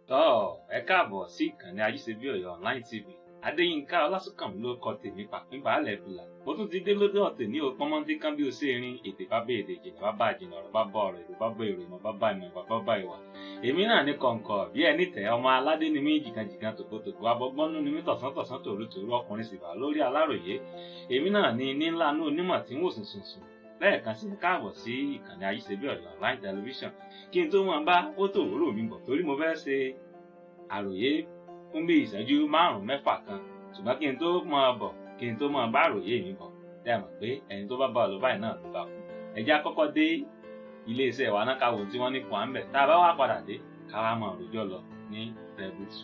Ẹ káàbọ̀ sí ìkànnì Ajíṣebí Ọ̀yọ́ Online TV. Adéyínká Ọlásùnkànmí ló kọ tèmi pàpín baálẹ̀ fìlà. Mo tún ti dé lọ́dọ̀ tèmi ò pọ́nmọ́dé kan bí ó ṣe rin èdè bábá èdè ìjìnlẹ̀ bábá ìjìnlẹ̀ ọ̀rọ̀ bábá ọ̀rọ̀ èrò bábá èrò ìmọ̀ bábá ìmọ̀ bábá ìwà. Èmi náà ní kọ̀ǹkọ̀ bí ẹni tẹ̀ ọmọ aládé ni mí jìgànjìgàn tòkótòkó abọ́gbọ́nú ni mí tọ̀sán tòrútòrú ọkùnrin sì wà lórí Aláròyé. Èmi náà ní ńlá inú onímọ̀ tí ń wò sùnsùnsùn. Lẹ́ẹ̀kan sí káàbọ̀ sí ìkànnì Ajíṣebí Ọ̀yọ́ Online Television. Kí n tó máa bá ó tòróró mi bọ̀ torí mo fẹ́ ṣe àròyé fún bí ìṣẹ́jú 5-6 kan, ṣùgbọ́n kí n tó máa bá àròyé mi bọ̀ tẹ́ mọ̀ pé ẹni tó bá bá ọ lọ báyìí náà ló bá kú. Ẹ jẹ́ á kọ́kọ́ dé iléeṣẹ́ wa náà ká wo tí wọ́n ní fún wa ń bẹ̀. Tá a bá wá padà dé ká wá máa rojọ́ lọ ní rẹ́bùtù.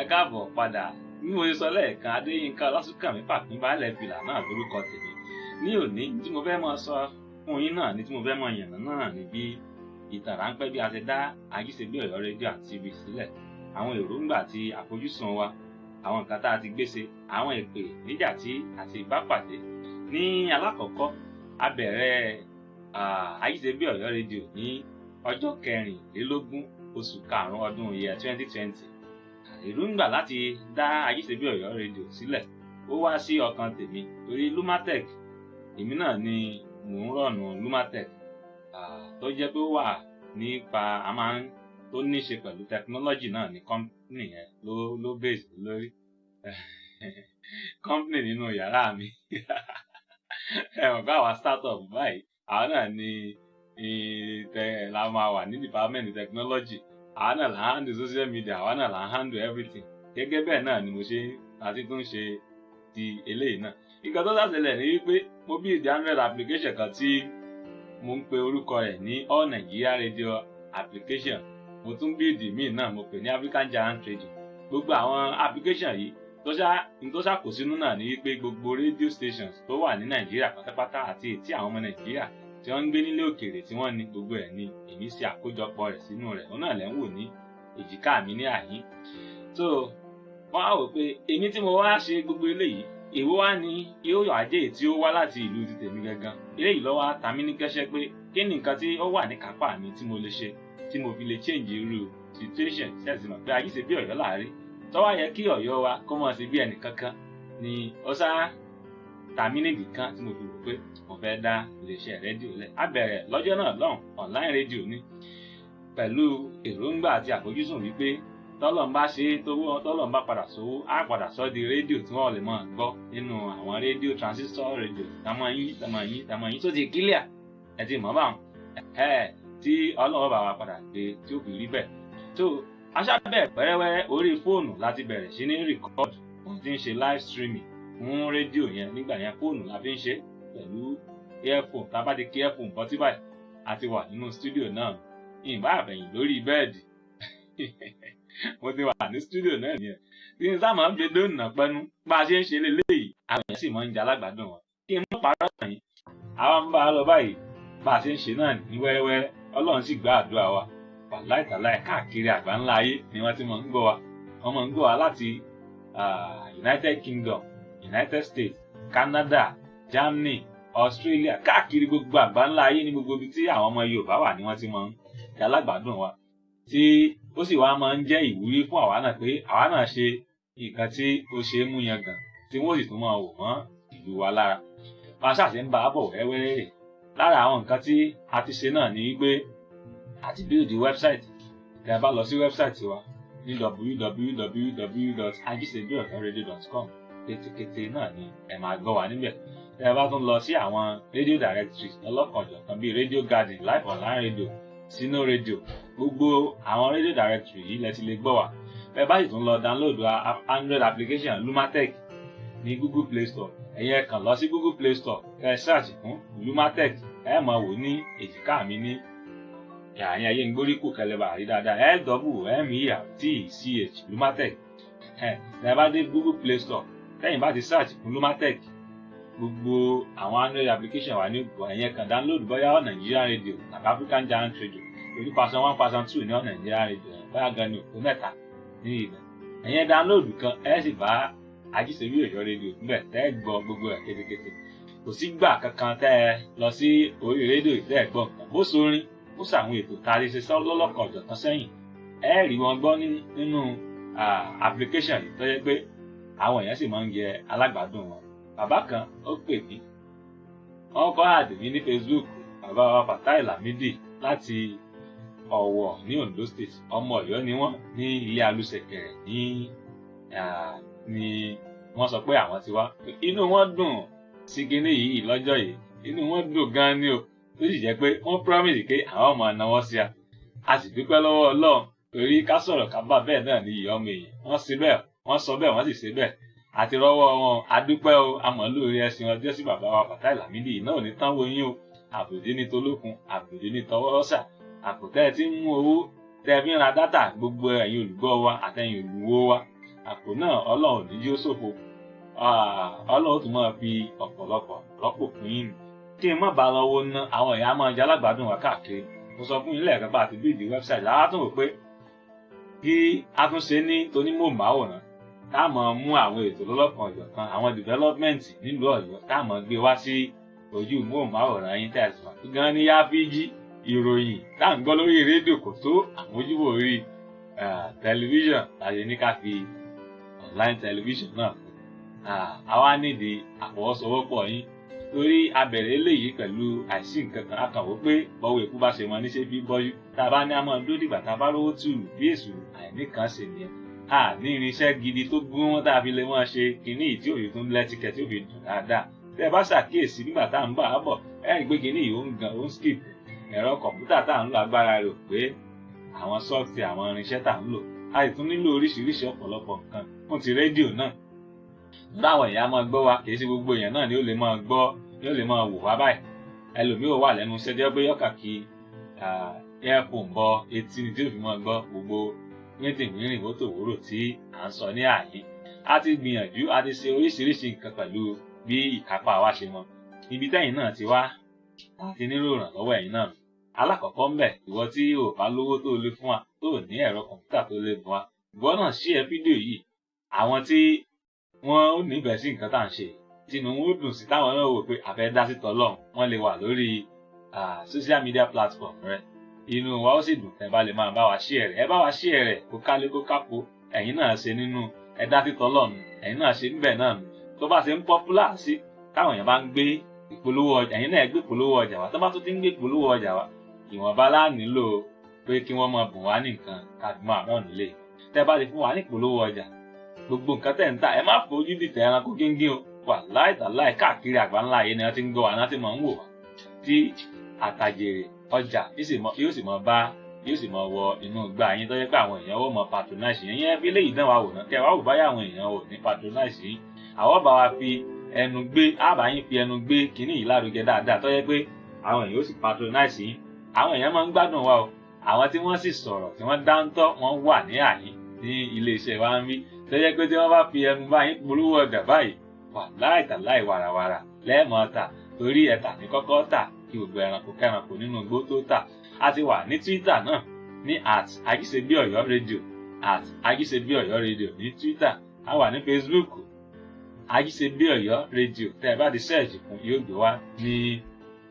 Ẹ káàbọ̀ padà. Bí mo ṣe sọ lẹ́ẹ̀kan, Adéyínká Ọlásùnkànmí pàpín baálẹ̀ fìlà náà lórúkọ tèmi. Ní òní tí mo fẹ́ máa sọ fún yín náà ni tí mo fẹ́ máa yànnà náà ni bí ìtàn ráńpẹ́ bí a ṣe dá Ajíṣebí Ọ̀yọ́ rédíò àti TV sílẹ̀, àwọn èròǹgbà àti àfojúsùn wa, àwọn nǹkan tá a ti gbé ṣe, àwọn ìpè níjà tí a ti bá pàdé. Ní alákọ̀ọ́kọ́, a bẹ̀rẹ̀ Ajíṣebí Ọ̀yọ́ rédíò ní ọjọ́ 24 oṣù karùn-ún ọdún 2020. Èròǹgbà láti dá Ajíṣebí Ọ̀yọ́ rédíò sílẹ̀ ó wá sí ọkàn tèmi torí Lumatech, èmi náà ni mò ń rọ̀nù Lumatech tó jẹ́ pé ó wà nípa tó ní ṣe pẹ̀lú technology náà ní company yẹn ló base lórí company nínú yàrá mi. Ẹ̀wọ̀n bá wa startup báyìí àwọn náà ni la máa wà ní department technology. Àwa náà là ń handle social media, àwa náà là ń handle everything. Gẹ́gẹ́ bẹ́ẹ̀ náà ni mo ṣe àti tún ṣe ti eléyìí náà. Ìkan tó ṣàṣẹlẹ̀ ní wípé mo build Android application kan tí mo ń pe orúkọ rẹ̀ ní All Nigeria Radio application. Mo tún build míì náà mo pè ní African Giant Radio. Gbogbo àwọn application yìí tó ṣàkó sínú náà ní wípé gbogbo radio stations tó wà ní Nàìjíríà pátápátá àti ètí àwọn ọmọ Nàìjíríà tí wọ́n ń gbé nílé òkèèrè tí wọ́n ní gbogbo ẹ̀ ní èmi ṣe àkójọpọ̀ rẹ̀ sínú rẹ̀. Òun náà lẹ́ ń wò ní èjìká mi ní àyín. So wọ́n á wò pé èmi tí mo wá ṣe gbogbo eléyìí, èwo wá ní yóò àjẹ́ tí ó wá láti ìlú ti tèmi gangan. Eléyìí ló wá ta mí ní kẹ́sẹ́ pé kí ni nǹkan tí ó wà ní kápá mi tí mo lè ṣe tí mo fi lè change irú situation ṣẹ́ẹ̀sì mọ̀ pé Ajíṣebí Ọ̀yọ́ láàrí. Tó wá yẹ kí Ọ̀yọ́ wa kó mọ̀ sí bí ẹnì kankan ni ó sá ta mí níbì kan tí mo fi rò pé mo fẹ́ dá iléeṣẹ́ rédíò lẹ̀. A bẹ̀rẹ̀ lọ́jọ́ náà lọ́hùn online rédíò ni pẹ̀lú èròǹgbà àti àfojúsùn wípé tọ́lọ̀ ń bá ṣe tọ́lọ̀ ń bá padà sówó á padà sọ di rédíò tí wọ́n lè máa gbọ́ nínú àwọn rédíò transistor rédíò tamọ̀ yín tó ti kílíà ẹ ti mọ̀ báwọn tí Ọlọ́run bá wa padà gbé tí ó fi rí bẹ́ẹ̀. tó aṣábẹ̀ pẹ́rẹ́wẹ́rẹ́ orí fóònù láti bẹ̀rẹ̀ sí ní record wọ́n ti ń ṣe live streaming fún rédíò yẹn. Nígbà yẹn fóònù la fi ń ṣe pẹ̀lú earphone. Tá a bá ti kí earphone bọ́ tí báyìí a ti wà nínú studio náà, ìbá àbẹ̀yìn lórí bẹ́ẹ̀dì. Mo ti wà ní studio náà nìyẹn tí n sáà máa ń fi dóònà pẹ́nu bá a ṣe ń ṣe leléyìí, àwọn èèyàn sì máa ń jẹ alágbádùn wọn. Kí n mọ̀ pàrọ̀ tàn yín, àwa ń bá a lọ báyìí bá a ṣe ń ṣe náà ní wẹ́rẹ́wẹ́rẹ́. Ọlọ́run sì gbà àdúrà wa. Wàláhì tàláhì káàkiri àgbáńlá ayé ni wọ́n ti máa ń gbọ́ wa. Wọ́n máa ń gbọ́ wa láti United Kingdom, United States, Canada, Germany, Australia, káàkiri gbogbo àgbáńlá ayé ní gbogbo ibi tí àwọn ọmọ Yorùbá wà ni wọ́n ti máa ń jẹ alágbádùn wa. Tí ó sì wá máa ń jẹ́ ìwúrí fún àwa náà pé àwa náà ṣe nǹkan tí ó ṣe é mú yangàn tí wọ́n sì tún máa wò mọ́ ìlú wa lára. Bá a ṣàṣẹ ń bá a bọ̀ wẹ́rẹ́wẹ́rẹ́ rè lára àwọn nǹkan tí a ti ṣe náà ni wípé àti build website. Tẹ́ bá lọ sí website wa ní www.ajisebioferadio.com kétékété náà ni ẹ máa gbọ́ wa níbẹ̀. Tẹ́ bá tún lọ sí àwọn radio directories lọ́lọ́kanjọ̀kan bíi Radio Garden, Live Online Radio, Sino Radio, gbogbo àwọn radio directory yìí lẹ ti lè gbọ́ wa. Tẹ́ bá sì tún lọ download Android application Lumatech ní Google Play Store. Ẹ̀yin kàn lọ sí Google Play Store kẹ́ search fún Lumatech, ẹ máa wò ní èjìká mi ní àyìn ayé ngbóríkù kẹlẹ́bà rí dáadáa LWMERTCH Lumatech. Tẹ́ bá dé Google Play Store tẹ́yìn bá ti search fún Lumatech, gbogbo àwọn Android application wà ní ìgbọ̀. Ẹ̀yin kàn download bóyá Nigerian Radio tàbí African Giant Radio orí Passion 1 Passion 2 ní Nigerian Radio bóyá gan ni òkú mẹ́ta ní ibẹ̀. Ẹ̀yin download kan ẹ sì bá Ajíṣebí Ọ̀yọ́ rédíò níbẹ̀ tẹ́ gbọ́ gbogbo ẹ̀ kétékété. Kò sí gbà kankan tẹ́ ẹ lọ sí orí rédíò tẹ́ ẹ gbọ́ nǹkan bó sorin ó sàwọn ètò tá a lè ṣe lọ́lọ́kan ọ̀jọ̀kan sẹ́yìn ẹ rí wọn gbọ́ nínú application yìí tó yẹ pé àwọn èèyàn sì máa ń jẹ alágbádùn wọn. Bàbá kan ó pè mí, wọ́n kọ́ àdè mí ní Facebook, bàbá wa Fatai Lamidi láti Ọ̀wọ̀ ní Ondo State, ọmọ Ọ̀yọ́ ni wọ́n ní ilé alùsẹ̀kẹ̀rẹ̀ ni wọ́n sọ pé àwọn ti wá. Inú wọn dùn sí kinní yìí lọ́jọ́ yìí, inú wọn dùn gan ni o, tó sì jẹ́ pé wọ́n promise pé àwọn máa náwó sí a. A sì dúpẹ́ lọ́wọ́ Ọlọ́run torí ká sọ̀rọ̀ ká bá bẹ́ẹ̀ náà ní ìyá ọmọ èèyàn. Wọ́n ṣe bẹ́ẹ̀, wọ́n sọ bẹ́ẹ̀, wọ́n sì ṣe bẹ́ẹ̀. Àti rọ́wọ́ wọn adúpẹ́ o, àmọ́ lórí ẹ̀sìn ọjọ́ sí bàbá wa Fatai Lamidi náà ò ní tán wo yín o. Àbòdé ní tolókun, àbòdé ní tọwọ́ ọ̀sà. Àpòtẹ́ tí ń mú owó tẹ́ fi ń ra dátà gbogbo ẹ̀yin olùgbọ́ wa àtẹ̀yin olùwò wa. Àpò náà Ọlọ́run ò ní jí ó ṣòfò. Ọlọ́run tún máa fi ọ̀pọ̀lọpọ̀ rọ́pò fún yín. Kí n má bàa lọ́wọ́ ná àwọn èèyàn máa jẹ alágbádùn wa káàkiri. Mo sọ fún yín lẹ́ẹ̀kan bá àti bíìdì website lára tún rò pé kí a tún ṣe ní tonímọ̀ọ́máwòrán ká máa mú àwọn ètò lọ́lọ́kan ọ̀jọ̀kan àwọn development nílùú Ọ̀yọ́ ká máa gbé wá sí ojú mọ̀ọ́máwòrán yín tẹ̀sán. Gan ni yá fi jí ìròyìn tá à ń gbọ́ lórí rédíò kò tó àmójúbò orí tẹlifíṣàn láti ní ká fi online television náà fún. Àwa nídìí àfọwọ́sowọ́pọ̀ yín torí a bẹ̀rẹ̀ eléyìí pẹ̀lú àìsí nǹkan kan akàwó pé bọ́wọ́ èkú bá ṣe mọ níṣẹ́ bí bọ́jú tá a bá ní a máa dúró dìgbà tá a bá rówó tù bí èṣù àìní kan ṣe nìyẹn. A ní irinṣẹ́ gidi tó gún wọn tá a fi lè máa ṣe kinní yìí tí òye tó ń lẹ́tíkẹ́ tí ó fi dùn dáadáa. Tẹ́ ẹ bá ṣàkíyèsí nígbà tá à ń bà á bọ̀ ẹ rí i pé kinní yìí ó ń gan ó ń skip. Ẹ̀rọ kọ̀m̀pútà tá à ń lo agbára rẹ̀ pé àwọn sọ́ọ̀tì àwọn irinṣẹ́ tá à ń lò. A sì tún nílò oríṣiríṣi ọ̀pọ̀lọpọ̀ nǹkan fún ti rédíò náà. Báwọn èèyàn máa gbọ́ wa kì í ṣe gbogbo èèyàn náà ni ó lè máa gbọ́ ni ó lè máa wò wá báyìí. Ẹlòmíì ò wà lẹ́nu iṣẹ́ jẹ́ pé yọ̀ọ̀kà kí earphone bọ etí ni tí ó fi máa gbọ́ gbogbo mítìmírìn wótòwúrò tí à ń sọ ní ààyè. A ti gbìyànjú a ti ṣe oríṣiríṣi nǹkan pẹ̀lú bí ìkápá wa ṣe mọ. Ibi tẹ́yìn náà ti wá láti nílò ìrànlọ́wọ́ ẹ̀yin náà. Alákọ̀ọ́kọ́ ńbẹ̀ ìwọ tí ò bá lówó tó lè fún wa tó ní ẹ̀rọ kọ̀m̀pútà tó lè bùn wa ìwọ náà share fídíò yìí. Àwọn tí wọ́n ò nífẹ̀ẹ́ sí nǹkan tá à ń ṣe tínú wọn ó dùn sí táwọn náà wò pé àfẹ́ dá sí tọ́lọ́run wọ́n lè wà lórí social media platform rẹ. Inú wa ó sì dùn tẹ́ bá lè máa bá wa share rẹ̀. Ẹ bá wa share rẹ̀ kó kálé kó kápò ẹ̀yin náà ṣe nínú ẹ dá sí tọ́lọ́run ẹ̀yin náà ṣe níbẹ̀ náà nù. Tó bá ṣe ń popular sí táwọn èèyàn bá ń gbé ìpolówó ọjà ẹ̀yin náà gbé ìpolówó ọjà wa tó bá tún ti ń gbé ìpolówó ọjà wa ìwọ̀nba la nílò pé kí wọ́n máa bùn wá ní nǹkan káàdì máa rán nílé. Tẹ́ bá ti fún wa ní ìpolówó ọjà gbogbo nǹkan tẹ́ ń tà ẹ má fojú dìtẹ̀ ẹranko gíngín o. Wà láìtàláì káàkiri àgbáńlá ayé ni wọ́n ti ń gbọ́ wa náà ti máa ń wò wá tí àtàjèrè ọjà yóò sì máa wọ inú gbá yín tó yẹ pé àwọn èèyàn ó mọ patronize yín yẹn bí léyìí náà wà wò náà kẹ wá wò báyà àwọn èèyàn ò ní patronize yín àwọn bá wa fi ẹnu gbé àbá yín fi ẹnu gbé kinní yìí lárugẹ dáadáa tó yẹ pé àwọn èèyàn ó sì patronize yín àwọn èèyàn máa ń gbádùn wa o àwọn tí wọ́n sì sọ̀rọ̀ tí wọ́n dáńtọ́ wọ́n wà ní àyín ní iléeṣẹ́ wa ń rí tó yẹ pé tí wọ́n bá fi ẹnu bá yín polówó ọjà báyìí wà láìtàláì wàràwàrà lẹ́ẹ̀mọ́ ta torí ẹ̀tà ní kọ́kọ́ tà kí gbogbo ẹranko kẹranko nínú igbó tó tà. A ti wà ní Twitter náà ní @ajisebiọyọradio @ajisebiọyọradio ní Twitter. A wà ní Facebook Ajisebiọyọradio tẹ́ ẹ bá ti search fún yóò gbé wá ní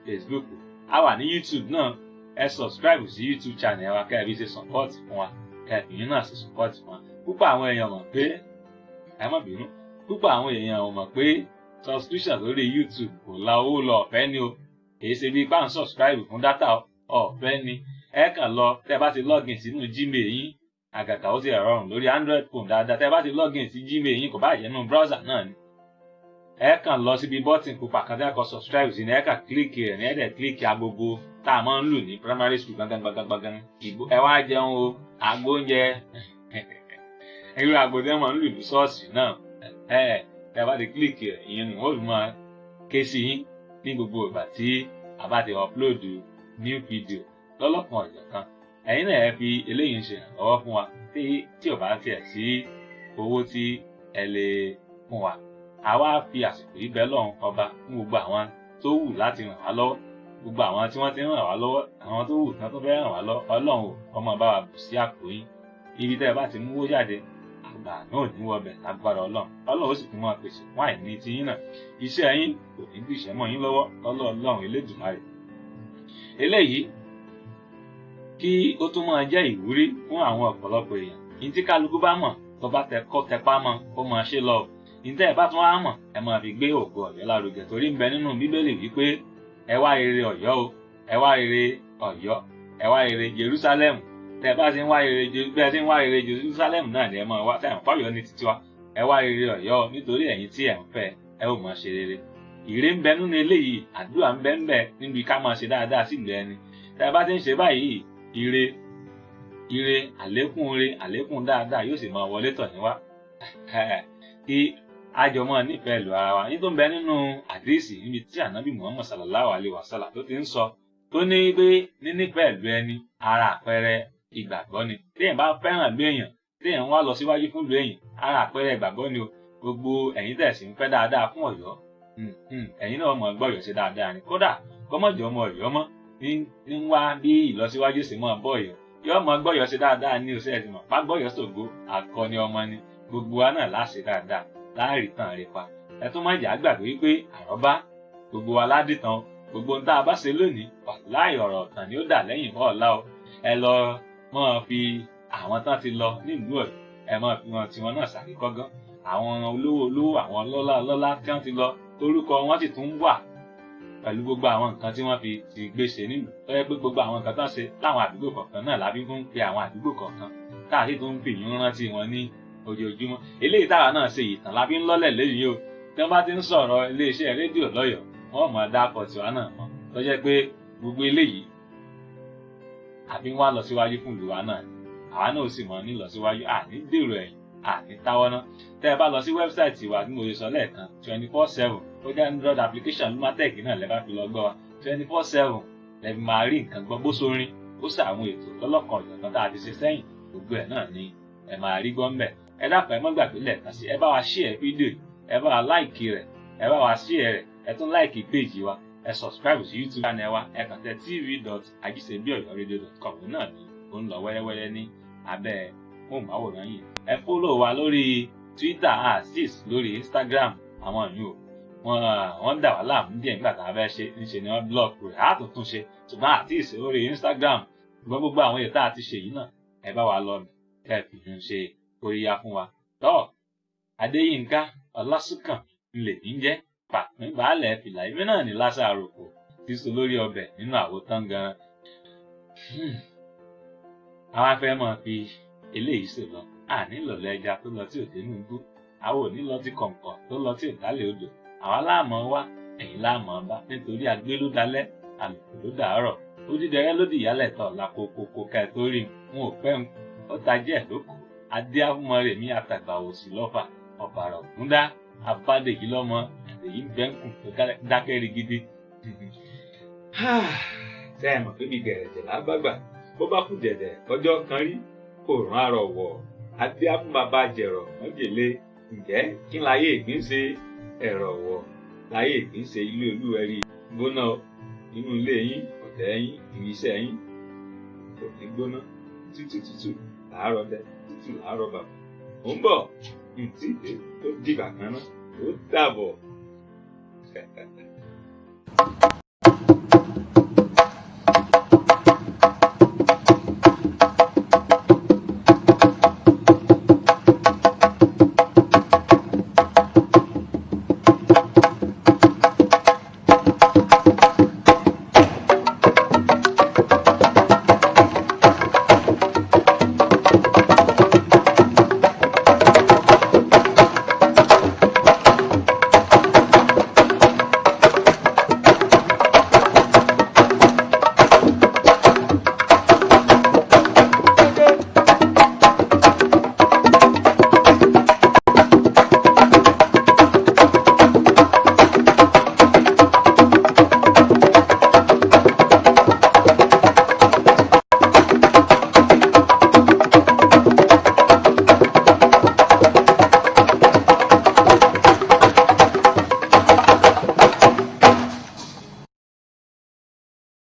Facebook. A wà ní YouTube náà ẹ subscribe sí YouTube channel wa kẹ́ ẹ fi ṣe support fún wa kẹ́ ẹ fi yín náà ṣe support fún wa. Púpọ̀ àwọn èèyàn mọ̀ pé ẹ má bínú púpọ̀ àwọn èèyàn ò mọ̀ pé subscription lórí YouTube kò la owó lọ ọ̀fẹ́ ni o kìí ṣe bí bá ń subscribe fún data ọ̀fẹ́ ni ẹ kàn lọ tẹ́ bá ti login sínú Gmail yín àgàgà ó sì rọrùn lórí Android phone dáadáa tẹ́ bá ti login sí Gmail yín kò bá jẹ́ nínú browser náà ni ẹ kàn lọ síbi button pupa kan tẹ́ kọ subscribe sí ni ẹ kàn kílíkì rẹ̀ ní ẹ dẹ̀ kílíkì agogo tá a máa ń lù ní primary school gangan ẹ wá jẹun o àgbo oúnjẹ irú àgbo tẹ́ máa ń lù ní ṣọ́ọ̀ṣì náà tẹ́ bá ti kílíkì rẹ̀ ìyẹn ni wọ́n fi máa ké sí yín ní gbogbo ìgbà tí a bá ti upload new video lọ́lọ́kan ọ̀jọ̀kan ẹ̀yin náà ẹ fi eléyìí ń ṣe ìrànlọ́wọ́ fún wa tí ò bá tiẹ̀ sí owó tí ẹ lè fún wa àwa fi àsìkò yìí bẹ lọ́run ọba fún gbogbo àwọn tó wù láti ràn wá lọ́wọ́ gbogbo àwọn tí wọ́n ti ràn wá lọ́wọ́ àwọn tó wù tán tó fẹ́ ràn wá lọ́wọ́ Ọlọ́run ọmọ bá wa bù sí àpò yín ibi tẹ́ ẹ bá ti mú owó jáde àgbà náà ní wọbẹ̀ lágbára Ọlọ́run ó sì tún máa pèsè fún àìní ti yín náà iṣẹ́ yín kò ní gbìṣẹ́ mọ́ yín lọ́wọ́ Ọlọ́run Elédùmarè eléyìí kí ó tún máa jẹ́ ìwúrí fún àwọn ọ̀pọ̀lọpọ̀ èèyàn ní tí kálukú bá mọ̀ tó bá tẹpá mọ́ ó máa ṣe lọ níta ẹ bá tún wá mọ̀ ẹ máa fi gbé ògo Ọ̀yọ́ lárugẹ torí ń bẹ nínú Bíbélì wípé ẹ wá rere Ọ̀yọ́ o ẹ wá rere Ọ̀yọ́ ẹ wá rere Jerúsálẹ́mù tẹ bá ti ń wá rere bẹ́ẹ̀ ti ń wá rere Jerúsálẹ́mù náà ni ẹ máa wá sẹ́yìn fọ́yọ́ ní títí wa ẹ wá rere Ọ̀yọ́ nítorí ẹ̀yin tí ẹ ń fẹ́ ẹ ó máa ṣe rere ìre ń bẹ nínú eléyìí àdúrà ń bẹ ń bẹ níbi ká máa ṣe dáadáa sí ìlú ẹni tẹ bá ti ń ṣe báyìí ire àlékún dáadáa yóò sì máa wọlé tọ̀ yín wá kí àjọmọ́ nífẹ̀ẹ́ ìlú ara wa ní tó ń bẹ nínú àdíìsì níbi tí ànábì Muhammad sallallahu alaihi wasallam tó ti ń sọ tó ní pé nínífẹ̀ẹ́ ìlú ẹni ara àpẹẹrẹ ìgbàgbọ́ ni téèyàn bá fẹ́ràn ìlú èèyàn téèyàn wá lọ síwájú fún ìlú èèyàn ara àpẹẹrẹ ìgbàgbọ́ ni o gbogbo ẹ̀yin tẹ̀sí ń fẹ́ dáadáa fún Ọ̀yọ́ ẹ̀yin náà mọ̀ gbọ́yọ̀ sí dáadáa ni kódà kọ́mọ̀jọ́ ọmọ Ọ̀yọ́ mọ́ ń wá bí ìlọsíwájú sì mọ́ bọ́ Ọ̀yọ́ yóò mọ̀ gbọ́yọ̀ sí dáadáa ní oṣù ẹ̀sìn mọ̀ pàgbọ́yọ̀ sògo akọni ọmọ ni gbogbo wa náà láṣẹ dáadáa láàrí tàn rẹ pa ẹ tún máa jà gbàgbé wípé àrọ́bá gbogbo wa ládìtàn gbogbo ohun tá a bá ṣe lónìí láì ọ̀rọ̀ ọ̀tàn ni ó dà lẹ́yìn bọ́ ọ̀la o ẹ lọ máa fi àwọn tán ti lọ nílùú Ọ̀yọ́ ẹ máa fi wọn tiwọn náà ṣàríkọ́gbọ́n àwọn olówó àwọn ọlọ́lá tí wọ́n ti lọ orúkọ wọn sì tún wà pẹ̀lú gbogbo àwọn nǹkan tí wọ́n fi ti gbé ṣe nílùú tó yẹ pé gbogbo àwọn nǹkan tán ṣe láwọn àdúgbò kọ̀ọ̀kan náà lábí fún pe àwọn àdúgbò kọ̀ọ̀kan tá a sì tún ń fìyún rántí wọn ní ojoojúmọ́ eléyìí táwa náà ṣe ìtàn lábí ń lọ́lẹ̀ lẹ́yìn o tí wọ́n bá ti ń sọ̀rọ̀ iléeṣẹ́ rédíò lọ́yọ̀ọ́ wọ́n mọ̀ dápọ̀ tiwa náà mọ́ tó jẹ́ pé gbogbo eléyìí àbí wọ́n á lọ síwájú fún ìlú wa náà àwa náà sì mọ̀ ní lọ síwájú àní dèrò ẹ̀yìn àní táwọ́ ná tẹ́ ẹ bá lọ sí wẹ́bsáìtì wa bí mo ṣe sọ lẹ́ẹ̀kan 24/7 ó jẹ́ Android application Lumatech náà lẹ́ bá fi lọ gbọ́ wa 24/7 lẹ́bi máa rí nǹkan gbọ́ bó sórin ó sàwọn ètò lọ́lọ́kan ọ̀jọ̀kan tá a ti ṣe sẹ́yìn gbogbo ẹ̀ náà ni ẹ máa rí gbọ́ mbẹ̀ ẹ dákun ẹ má gbàgbé lẹ́ẹ̀kan sí ẹ bá wa share fídíò yìí ẹ bá wa láìkì rẹ̀ ẹ bá wa share rẹ̀ ẹ tún láìkì péèjì wa ẹ subscribe sí YouTube channel wa ẹ kàn tẹ tv.ajisebiOyoradio.com náà ni ó ń lọ wẹ́rẹ́wẹ́rẹ́ ní abẹ́ móhùnmáwòrán yìí ẹ follow wa lórí Twitter @6 lórí Instagram àwọn yìí o wọ́n dà wá láàmú díẹ̀ nígbà tá a fẹ́ ṣe níṣe ni wọ́n block rẹ̀ á tó tún ṣe ṣùgbọ́n àti ìṣe lórí Instagram ṣùgbọ́n gbogbo àwọn èyí tá a ti ṣe yìí náà ẹ bá wa lọ kẹ́ ẹ fi hàn ṣe kóríyá fún wa tọ́ Adéyínká Ọlásùnkàn ńlẹ̀ ní jẹ́ pàpín baálẹ̀ fìlà ìwé náà ní lásà àròkò tí so lórí ọbẹ̀ nínú àwo tán gan-an àwọn afẹ́ máa fi eléyìí ṣe lọ àní lọ̀lẹ́ ẹja tó lọ tí ò dénú igbó àwọn òní lọ tí kọ̀ǹkọ̀ tó lọ tí ò dálé odò àwa láàmọ́ wá ẹ̀yin láàmọ́ bá nítorí agbé ló dalẹ́ àlùkò ló dàárọ̀ ó dídẹrẹ́ ló dìyálẹ̀ tọ̀ lákòókò kẹ́ tó rí n ò pẹ́ n ó tajẹ́ lóko adé afúnmọ́rẹ́ mi àtàgbà òsì lọ́fà ọ̀bàrà ògúndá abádèyí lọ́mọ àdèyí bẹ́ńkù tó dákẹ́rì gidi. ṣé ẹ mọ̀ pé bí gẹ̀rẹ̀jẹ̀ lágbàgbà bó bá kú dẹ̀dẹ̀ ọjọ́ kan rí kò rán àrọ̀ wọ̀ adé afúnbàbà jẹ̀rọ̀ mọ́jèlé ǹjẹ́ kí n láyé ìpín ṣe ẹ̀rọ̀ wọ̀ láyé ìpín ṣe ilé olúwẹ̀rí gbóná inú ilé yín ọ̀tẹ̀ yín ìrìnsẹ̀ yín kò ní gbóná tútù làárọ̀ dẹ tútù làárọ̀ bàbà ó ń bọ̀ ntí ìdè tó dìgbà kan náà ó dàbọ̀.